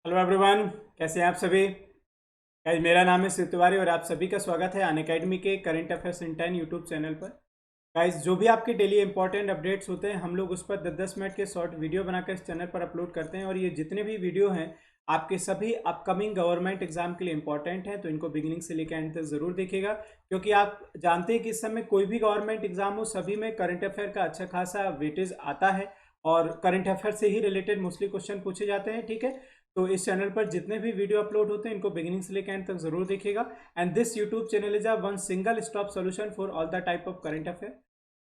Hello everyone, कैसे हैं आप सभी। गाइस, मेरा नाम है शिव तिवारी और आप सभी का स्वागत है अनअकैडमी के current affairs in 10 YouTube channel पर। गाइस, जो भी आपके डेली इंपॉर्टेंट अपडेट्स होते हैं हम लोग उस पर 10-10 मिनट के शॉर्ट वीडियो बनाकर इस चैनल पर अपलोड करते हैं और ये जितने भी वीडियो हैं आपके सभी अपकमिंग गवर्नमेंट एग्जाम के लिए इंपॉर्टेंट हैं, तो इनको बिगिनिंग से लेकर एंड तक ज़रूर देखिएगा, क्योंकि आप जानते हैं कि इस समय कोई भी गवर्नमेंट एग्जाम हो सभी में करंट अफेयर का अच्छा खासा वेटेज आता है और करंट अफेयर से ही रिलेटेड मोस्टली क्वेश्चन पूछे जाते हैं। ठीक है, तो इस चैनल पर जितने भी वीडियो अपलोड होते हैं इनको बिगिनिंग से लेकर एंड तक जरूर देखिएगा। And this YouTube channel is a one single stop solution for all the type of current affair.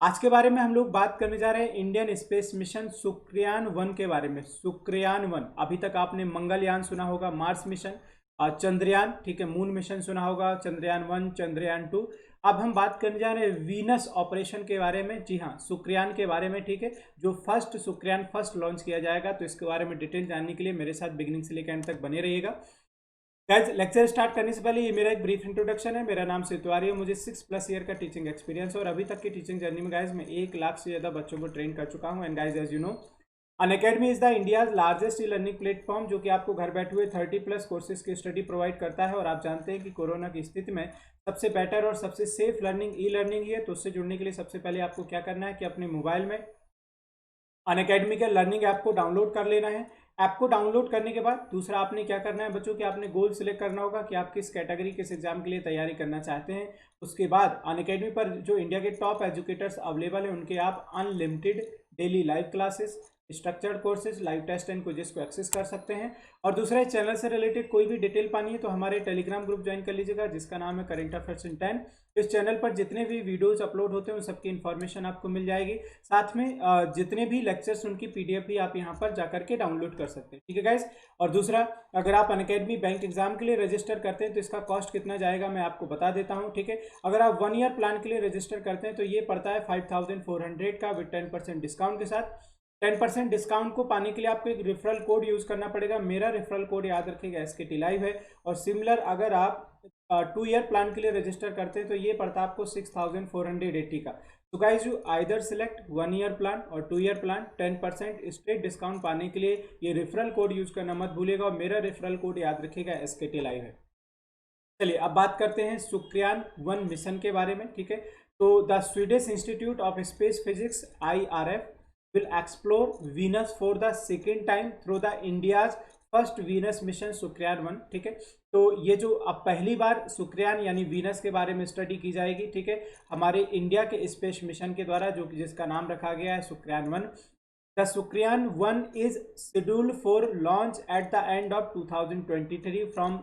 आज के बारे में हम लोग बात करने जा रहे हैं इंडियन स्पेस मिशन शुक्रियान 1 के बारे में। शुक्रियान 1, अभी तक आपने मंगलयान सुना होगा, मार्स मिशन, चंद्रयान, ठीक है, मून मिशन सुना होगा, चंद्रयान 1, चंद्रयान 2। अब हम बात करने जा रहे हैं वीनस ऑपरेशन के बारे में। जी हाँ, शुक्रियान के बारे में, ठीक है, जो फर्स्ट शुक्रियान फर्स्ट लॉन्च किया जाएगा। तो इसके बारे में डिटेल जानने के लिए मेरे साथ बिगिनिंग से लेकर एंड तक बने रहिएगा। गाइस, लेक्चर स्टार्ट करने से पहले ये मेरा एक ब्रीफ इंट्रोडक्शन है। मेरा नाम शिव तिवारी है, मुझे 6+ ईयर का टीचिंग एक्सपीरियंस और अभी तक की टीचिंग जर्नी में गाइस मैं 1 लाख से ज़्यादा बच्चों को ट्रेन कर चुका हूँ। And guys, as you know, Unacademy is the India largest e learning platform, जो कि आपको घर बैठे हुए 30+ कोर्सेज की स्टडी प्रोवाइड करता है। और आप जानते हैं कि कोरोना की स्थिति में सबसे बेटर और सबसे सेफ लर्निंग ई लर्निंग ही है। तो उससे जुड़ने के लिए सबसे पहले आपको क्या करना है कि अपने मोबाइल में अनअकैडमी के लर्निंग ऐप को डाउनलोड कर लेना है। ऐप को डाउनलोड करने के बाद दूसरा आपने क्या करना है बच्चों कि आपने गोल सिलेक्ट करना होगा कि आप किस कैटेगरी किस एग्जाम के लिए तैयारी करना चाहते हैं। उसके बाद अनअकैडमी पर जो इंडिया के टॉप एजुकेटर्स अवेलेबल हैं उनके आप unlimited daily live classes, structured courses, live test and quizzes को एक्सेस कर सकते हैं। और दूसरा, इस चैनल से रिलेटेड कोई भी डिटेल पानी है तो हमारे टेलीग्राम ग्रुप ज्वाइन कर लीजिएगा जिसका नाम है करंट अफेयर्स इन 10। इस चैनल पर जितने भी वीडियोस अपलोड होते हैं उन सबकी इन्फॉर्मेशन आपको मिल जाएगी। साथ में जितने भी लेक्चर्स उनकी पीडीएफ भी आप यहाँ पर जाकर के डाउनलोड कर सकते हैं। ठीक है गाइस। और दूसरा, अगर आप अनअकैडमी बैंक एग्जाम के लिए रजिस्टर करते हैं तो इसका कॉस्ट कितना जाएगा मैं आपको बता देता हूँ। ठीक है, अगर आप 1 ईयर प्लान के लिए रजिस्टर करते हैं तो ये पड़ता है 5400 का विद 10% डिस्काउंट के साथ। 10% डिस्काउंट को पाने के लिए आपको एक रेफरल कोड यूज करना पड़ेगा। मेरा रेफरल कोड याद रखिएगा, एसकेटी लाइव है। और सिमिलर अगर आप 2 ईयर प्लान के लिए रजिस्टर करते हैं तो ये पड़ता है आपको 6480 का। तो guys, you either select 1 year plan और 2 ईयर प्लान। 10% स्ट्रेट डिस्काउंट पाने के लिए ये रेफरल कोड यूज करना मत भूलिएगा और मेरा रेफरल कोड याद रखिएगा, एसकेटी लाइव है। चलिए अब बात करते हैं शुक्रियान 1 मिशन के बारे में। ठीक है, तो the Swedish institute of space physics IRF will explore Venus for the second time through the India's first Venus mission Shukrayaan 1। ठीक है, तो ये जो अब पहली बार शुक्रियान यानी वीनस के बारे में स्टडी की जाएगी। ठीक है, हमारे इंडिया के स्पेस मिशन के द्वारा, जो जिसका नाम रखा गया है Shukrayaan 1। The Shukrayaan 1 is scheduled for launch at the end of 2023 from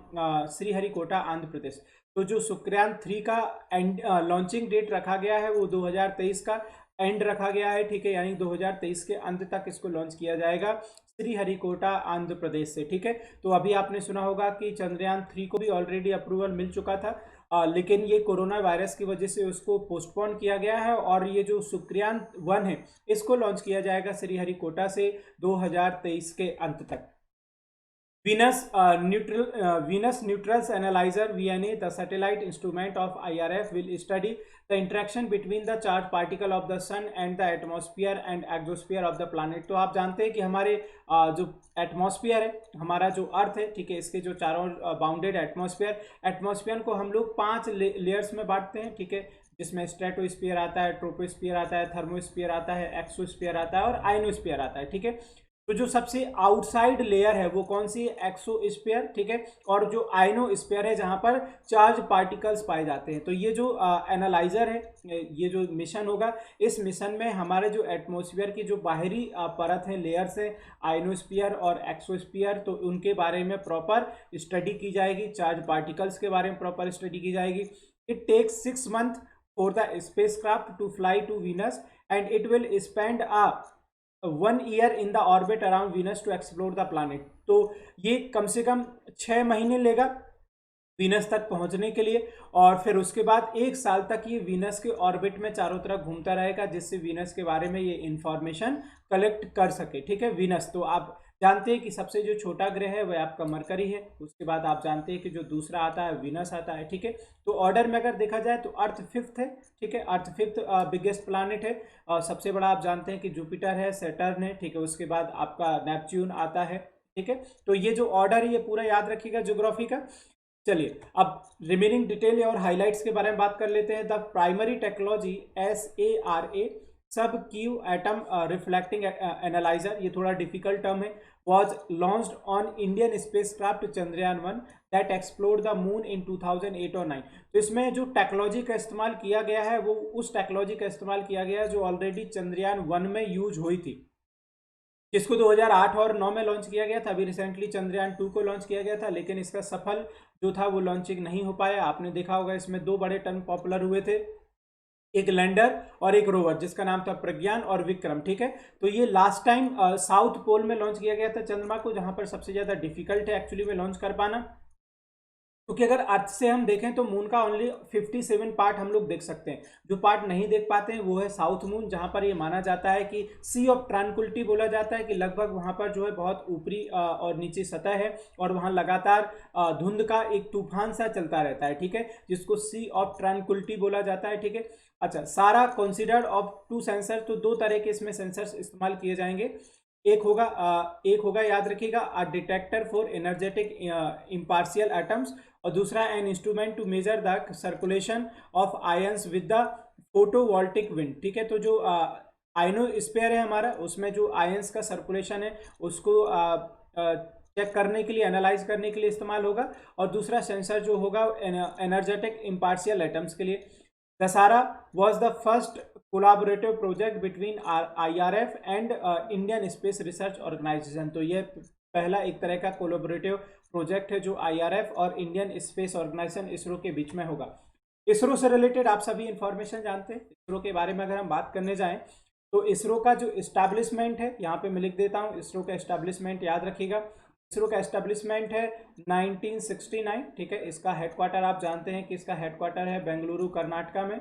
Sriharikota, Andhra Pradesh. तो जो शुक्रियान 3 का लॉन्चिंग डेट रखा गया है वो 2023 का एंड रखा गया है। ठीक है, यानी 2023 के अंत तक इसको लॉन्च किया जाएगा श्रीहरिकोटा, आंध्र प्रदेश से। ठीक है, तो अभी आपने सुना होगा कि चंद्रयान 3 को भी ऑलरेडी अप्रूवल मिल चुका था, लेकिन ये कोरोना वायरस की वजह से उसको पोस्टपोन किया गया है। और ये जो शुक्रियान 1 है इसको लॉन्च किया जाएगा श्रीहरिकोटा से 2023 के अंत तक। Venus Neutrals Analyzer VNA, the satellite instrument of IRF, will study the interaction between the charged particle of the sun and the atmosphere and exosphere of the planet। तो आप जानते हैं कि हमारे जो एटमॉस्फेयर है, हमारा जो अर्थ है, ठीक है, इसके जो चारों बाउंडेड एटमॉस्फेयर को हम लोग 5 लेयर्स में बांटते हैं। ठीक है, जिसमें स्ट्रेटोस्फीयर आता है, ट्रोपोस्फीयर आता है, थर्मोस्फीयर आता है, एक्सोस्फीयर आता है और आयनोस्फीयर आता है। ठीक है, तो जो सबसे आउटसाइड लेयर है वो कौन सी है? एक्सोस्फीयर। ठीक है, और जो आयनोस्फीयर है जहां पर चार्ज पार्टिकल्स पाए जाते हैं। तो ये जो एनालाइजर है, ये जो मिशन होगा, इस मिशन में हमारे जो एटमॉस्फेयर की जो बाहरी परत है, लेयर्स है, आयनोस्फीयर और एक्सोस्फीयर, तो उनके बारे में प्रॉपर स्टडी की जाएगी। चार्ज पार्टिकल्स के बारे में प्रॉपर स्टडी की जाएगी। It takes 6 months for the spacecraft to fly to Venus and it will spend a 1 year in the orbit around Venus to explore the planet। तो ये कम से कम 6 महीने लेगा वीनस तक पहुंचने के लिए और फिर उसके बाद 1 साल तक ये वीनस के ऑर्बिट में चारों तरफ घूमता रहेगा, जिससे वीनस के बारे में ये इंफॉर्मेशन कलेक्ट कर सके। ठीक है, वीनस तो आप जानते हैं कि सबसे जो छोटा ग्रह है वह आपका मरकरी है। उसके बाद आप जानते हैं कि जो दूसरा आता है वीनस आता है। ठीक है, तो ऑर्डर में अगर देखा जाए तो अर्थ 5th है। ठीक है, अर्थ 5th बिगेस्ट प्लानिट है और सबसे बड़ा आप जानते हैं कि जुपिटर है, सैटर्न है। ठीक है, उसके बाद आपका नेपच्यून आता है। ठीक है। तो ये जो ऑर्डर है ये पूरा याद रखिएगा ज्योग्राफी का। चलिए अब रिमेनिंग डिटेल और हाइलाइट्स के बारे में बात कर लेते हैं। द प्राइमरी टेक्नोलॉजी SARA सब क्यू एटम रिफ्लेक्टिंग एनालाइजर, ये थोड़ा डिफिकल्ट टर्म है, was launched on Indian spacecraft Chandrayaan-1 that explored the moon in 2008 और 9। तो इसमें जो टेक्नोलॉजी का इस्तेमाल किया गया है वो उस टेक्नोलॉजी का इस्तेमाल किया गया है जो ऑलरेडी चंद्रयान-1 में यूज हुई थी, जिसको 2008 और 9 में लॉन्च किया गया था। अभी रिसेंटली चंद्रयान-2 को लॉन्च किया गया था, लेकिन इसका सफल जो था वो लॉन्चिंग नहीं हो पाया। आपने देखा होगा इसमें दो बड़े टर्म पॉपुलर हुए थे, एक लैंडर और एक रोवर, जिसका नाम था प्रज्ञान और विक्रम, ठीक है। तो ये लास्ट टाइम साउथ पोल में लॉन्च किया गया था चंद्रमा को, जहां पर सबसे ज्यादा डिफिकल्ट है एक्चुअली में लॉन्च कर पाना, क्योंकि अगर अर्थ से हम देखें तो मून का ओनली 57 पार्ट हम लोग देख सकते हैं। जो पार्ट नहीं देख पाते हैं वो है साउथ मून, जहां पर ये माना जाता है कि सी ऑफ ट्रांक्विलिटी बोला जाता है, कि लगभग वहां पर जो है बहुत ऊपरी और नीचे सतह है और वहां लगातार धुंध का एक तूफान सा चलता रहता है, ठीक है, जिसको सी ऑफ ट्रांक्विलिटी बोला जाता है, ठीक है। अच्छा, सारा कंसिडर्ड ऑफ 2 सेंसर, तो 2 तरह के इसमें सेंसर्स इस्तेमाल किए जाएंगे। एक होगा याद रखिएगा a detector for energetic impartial atoms, और दूसरा an instrument to measure the circulation of ions with the photovoltaic wind, ठीक है। तो जो आयनोस्फीयर है हमारा, उसमें जो आयंस का सर्कुलेशन है उसको चेक करने के लिए, एनालाइज करने के लिए इस्तेमाल होगा। और दूसरा सेंसर जो होगा एनर्जेटिक इम्पार्शियल एटम्स के लिए। Dussehra was the first collaborative project between IRF and Indian Space Research Organisation. तो ये पहला एक तरह का कोलाबोरेटिव प्रोजेक्ट है जो IRF और इंडियन स्पेस ऑर्गेनाइजेशन इसरो के बीच में होगा। इसरो से रिलेटेड आप सभी इंफॉर्मेशन जानते हैं। इसरो के बारे में अगर हम बात करने जाएं तो इसरो का जो इस्टेब्लिशमेंट है, यहाँ पे मैं लिख देता हूँ, इसरो का इस्टेब्लिशमेंट याद रखिएगा। इसरो का एस्टेब्लिशमेंट है 1969, ठीक है। इसका हेडक्वार्टर आप जानते हैं कि इसका हेडक्वार्टर है बेंगलुरु कर्नाटका में,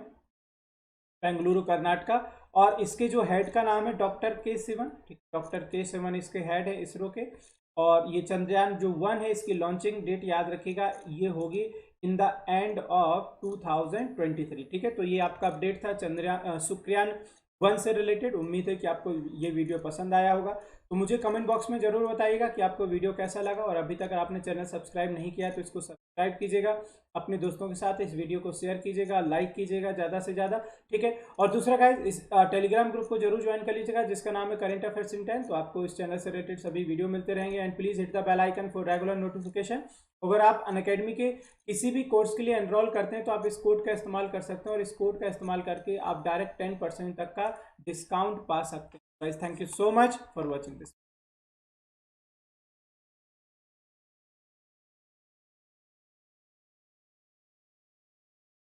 बेंगलुरु कर्नाटका। और इसके जो हेड का नाम है डॉक्टर के सिवन, ठीक, डॉक्टर के सिवन इसके हेड है इसरो के। और ये चंद्रयान जो 1 है इसकी लॉन्चिंग डेट याद रखिएगा, ये होगी इन द एंड ऑफ 2023, ठीक है। तो ये आपका अपडेट था चंद्रयान शुक्रयान 1 से रिलेटेड। उम्मीद है कि आपको ये वीडियो पसंद आया होगा। तो मुझे कमेंट बॉक्स में जरूर बताइएगा कि आपको वीडियो कैसा लगा, और अभी तक अगर आपने चैनल सब्सक्राइब नहीं किया तो इसको सब्सक्राइब कीजिएगा, अपने दोस्तों के साथ इस वीडियो को शेयर कीजिएगा, लाइक कीजिएगा ज़्यादा से ज़्यादा, ठीक है। और दूसरा गाइस, इस टेलीग्राम ग्रुप को जरूर ज्वाइन कर लीजिएगा जिसका नाम है करेंट अफेयर्स इन 10। तो आपको इस चैनल से रिलेटेड सभी वीडियो मिलते रहेंगे। And please hit the bell icon for regular notification. अगर आप अनअकैडमी के किसी भी कोर्स के लिए एनरोल करते हैं तो आप इस कोड का इस्तेमाल कर सकते हैं, और इस कोड का इस्तेमाल करके आप डायरेक्ट 10% तक का डिस्काउंट पा सकते हैं। Guys, thank you so much for watching this.